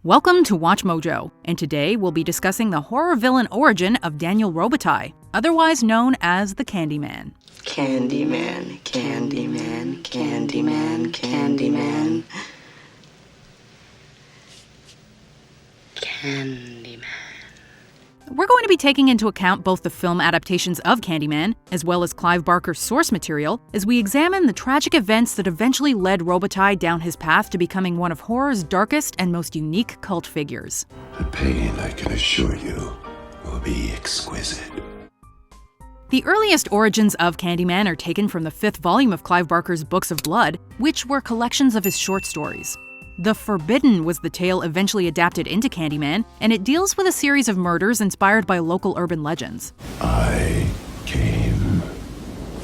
Welcome to WatchMojo, and today we'll be discussing the horror villain origin of Daniel Robitaille, otherwise known as the Candyman. Candyman, Candyman, Candyman, Candyman. Candyman. We're going to be taking into account both the film adaptations of Candyman, as well as Clive Barker's source material, as we examine the tragic events that eventually led Robitaille down his path to becoming one of horror's darkest and most unique cult figures. The pain, I can assure you, will be exquisite. The earliest origins of Candyman are taken from the 5th volume of Clive Barker's Books of Blood, which were collections of his short stories. The Forbidden was the tale eventually adapted into Candyman, and it deals with a series of murders inspired by local urban legends. I came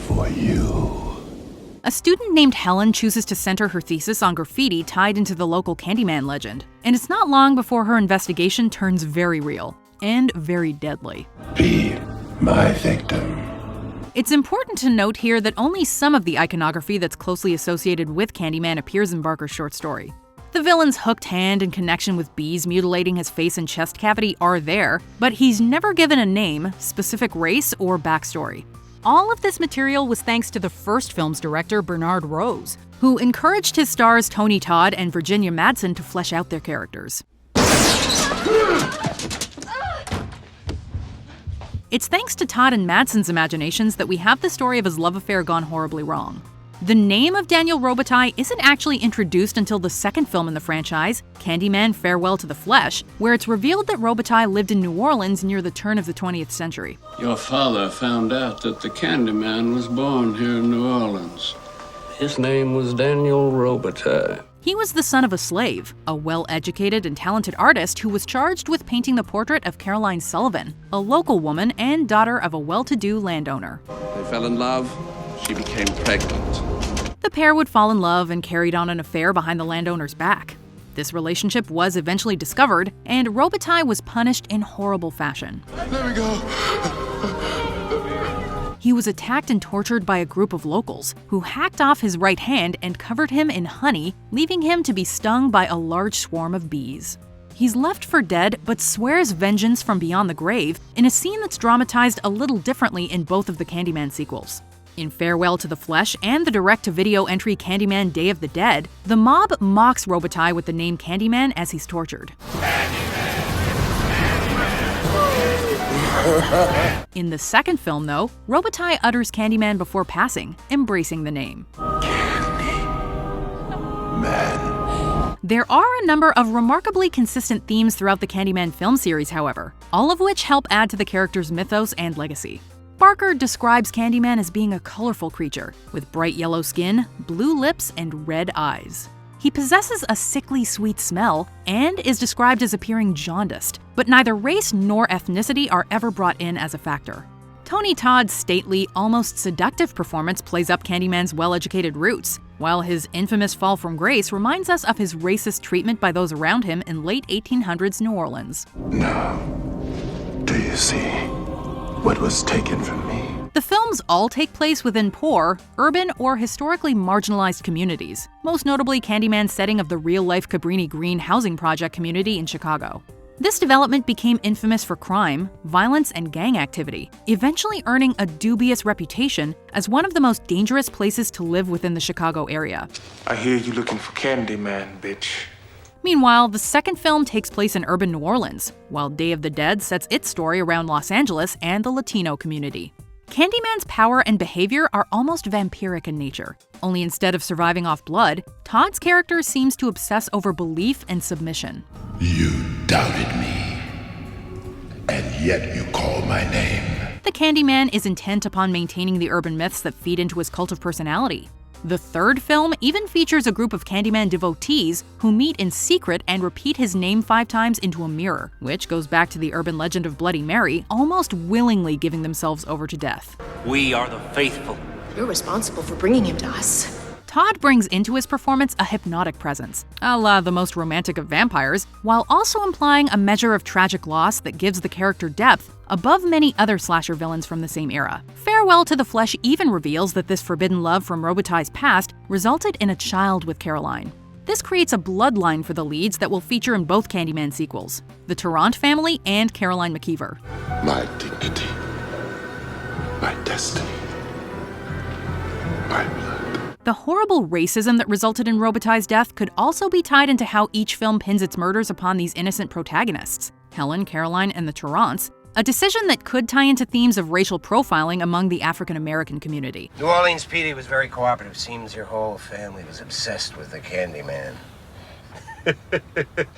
for you. A student named Helen chooses to center her thesis on graffiti tied into the local Candyman legend, and it's not long before her investigation turns very real and very deadly. Be my victim. It's important to note here that only some of the iconography that's closely associated with Candyman appears in Barker's short story. The villain's hooked hand in connection with bees mutilating his face and chest cavity are there, but he's never given a name, specific race, or backstory. All of this material was thanks to the first film's director, Bernard Rose, who encouraged his stars Tony Todd and Virginia Madsen to flesh out their characters. It's thanks to Todd and Madsen's imaginations that we have the story of his love affair gone horribly wrong. The name of Daniel Robitaille isn't actually introduced until the second film in the franchise, Candyman: Farewell to the Flesh, where it's revealed that Robitaille lived in New Orleans near the turn of the 20th century. Your father found out that the Candyman was born here in New Orleans. His name was Daniel Robitaille. He was the son of a slave, a well-educated and talented artist who was charged with painting the portrait of Caroline Sullivan, a local woman and daughter of a well-to-do landowner. They fell in love. She became pregnant. The pair would fall in love and carried on an affair behind the landowner's back. This relationship was eventually discovered, and Robitaille was punished in horrible fashion. Let me go. He was attacked and tortured by a group of locals, who hacked off his right hand and covered him in honey, leaving him to be stung by a large swarm of bees. He's left for dead, but swears vengeance from beyond the grave in a scene that's dramatized a little differently in both of the Candyman sequels. In Farewell to the Flesh and the direct-to-video entry Candyman: Day of the Dead, the mob mocks Robitaille with the name Candyman as he's tortured. In the second film, though, Robitaille utters Candyman before passing, embracing the name. Candyman. There are a number of remarkably consistent themes throughout the Candyman film series, however, all of which help add to the character's mythos and legacy. Barker describes Candyman as being a colorful creature, with bright yellow skin, blue lips, and red eyes. He possesses a sickly sweet smell, and is described as appearing jaundiced, but neither race nor ethnicity are ever brought in as a factor. Tony Todd's stately, almost seductive performance plays up Candyman's well-educated roots, while his infamous fall from grace reminds us of his racist treatment by those around him in late 1800s New Orleans. Now, do you see what was taken from me? The films all take place within poor, urban, or historically marginalized communities, most notably Candyman's setting of the real-life Cabrini Green housing project community in Chicago. This development became infamous for crime, violence, and gang activity, eventually earning a dubious reputation as one of the most dangerous places to live within the Chicago area. I hear you looking for Candyman, bitch. Meanwhile, the second film takes place in urban New Orleans, while Day of the Dead sets its story around Los Angeles and the Latino community. Candyman's power and behavior are almost vampiric in nature, only instead of surviving off blood, Todd's character seems to obsess over belief and submission. You doubted me, and yet you call my name. The Candyman is intent upon maintaining the urban myths that feed into his cult of personality. The third film even features a group of Candyman devotees who meet in secret and repeat his name 5 times into a mirror, which goes back to the urban legend of Bloody Mary, almost willingly giving themselves over to death. We are the faithful. You're responsible for bringing him to us. Todd brings into his performance a hypnotic presence, a la the most romantic of vampires, while also implying a measure of tragic loss that gives the character depth above many other slasher villains from the same era. Farewell to the Flesh even reveals that this forbidden love from Robitaille's past resulted in a child with Caroline. This creates a bloodline for the leads that will feature in both Candyman sequels, the Tarrant family and Caroline McKeever. My dignity, my destiny, my blood. The horrible racism that resulted in Robitaille's death could also be tied into how each film pins its murders upon these innocent protagonists, Helen, Caroline, and the Tarrants, a decision that could tie into themes of racial profiling among the African-American community. New Orleans PD was very cooperative. Seems your whole family was obsessed with the Candyman.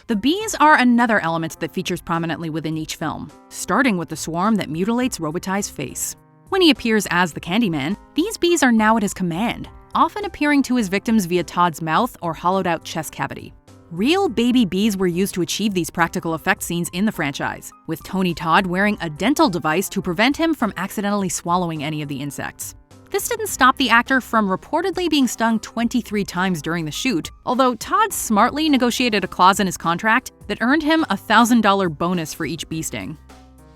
The bees are another element that features prominently within each film, starting with the swarm that mutilates Robitaille's face. When he appears as the Candyman, these bees are now at his command, often appearing to his victims via Todd's mouth or hollowed-out chest cavity. Real baby bees were used to achieve these practical effect scenes in the franchise, with Tony Todd wearing a dental device to prevent him from accidentally swallowing any of the insects. This didn't stop the actor from reportedly being stung 23 times during the shoot, although Todd smartly negotiated a clause in his contract that earned him a $1,000 bonus for each bee sting.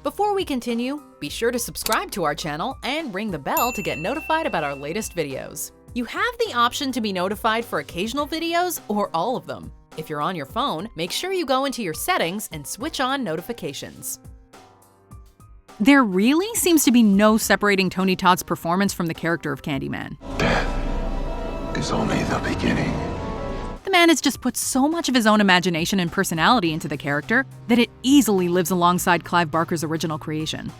Before we continue, be sure to subscribe to our channel and ring the bell to get notified about our latest videos. You have the option to be notified for occasional videos or all of them. If you're on your phone, make sure you go into your settings and switch on notifications. There really seems to be no separating Tony Todd's performance from the character of Candyman. Death is only the beginning. The man has just put so much of his own imagination and personality into the character that it easily lives alongside Clive Barker's original creation.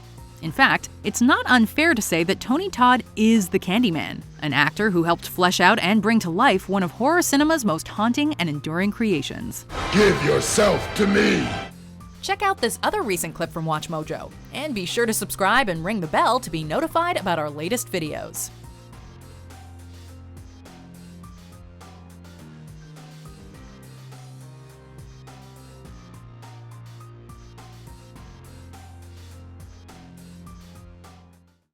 In fact, it's not unfair to say that Tony Todd is the Candyman, an actor who helped flesh out and bring to life one of horror cinema's most haunting and enduring creations. Give yourself to me! Check out this other recent clip from WatchMojo, and be sure to subscribe and ring the bell to be notified about our latest videos.